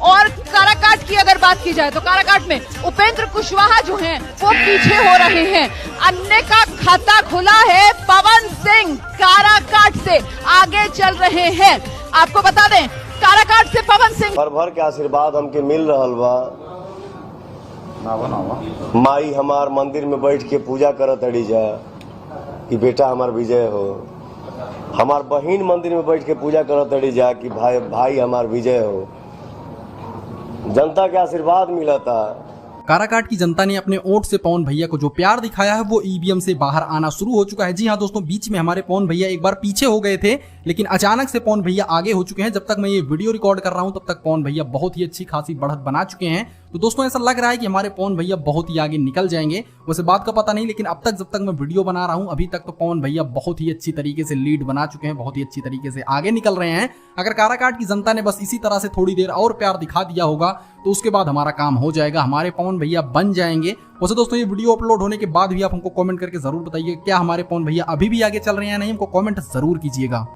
और काराकाट की अगर बात की जाए तो काराकाट में उपेंद्र कुशवाहा जो हैं वो पीछे हो रहे हैं। अन्य का खाता खुला है, पवन सिंह काराकाट से आगे चल रहे हैं। आपको बता दें काराकाट से पवन सिंह भर भर के आशीर्वाद हमके मिल रहल बा। माई हमार मंदिर में बैठ के पूजा करत अड़ी जा कि बेटा हमार विजय हो। हमार बहिन मंदिर में बैठ के पूजा करत अड़ी जा कि भाई हमार विजय हो। जनता के आशीर्वाद मिला था। काराकाट की जनता ने अपने वोट से पवन भैया को जो प्यार दिखाया है वो ईवीएम से बाहर आना शुरू हो चुका है। जी हाँ दोस्तों, बीच में हमारे पवन भैया एक बार पीछे हो गए थे, लेकिन अचानक से पवन भैया आगे हो चुके हैं। जब तक मैं ये वीडियो रिकॉर्ड कर रहा हूं तब तक पवन भैया बहुत ही अच्छी खासी बढ़त बना चुके हैं। तो दोस्तों ऐसा लग रहा है कि हमारे पवन भैया बहुत ही आगे निकल जाएंगे। वैसे बात का पता नहीं, लेकिन अब तक जब तक मैं वीडियो बना रहा हूं अभी तक तो पवन भैया बहुत ही अच्छी तरीके से लीड बना चुके हैं, बहुत ही अच्छी तरीके से आगे निकल रहे हैं। अगर काराकाट की जनता ने बस इसी तरह से थोड़ी देर और प्यार दिखा दिया होगा तो उसके बाद हमारा काम हो जाएगा, हमारे पवन भैया बन जाएंगे। वैसे दोस्तों ये वीडियो अपलोड होने के बाद भी आप हमको कमेंट करके जरूर बताइए क्या हमारे पवन भैया अभी भी आगे चल रहे हैं या नहीं, हमको कमेंट जरूर कीजिएगा।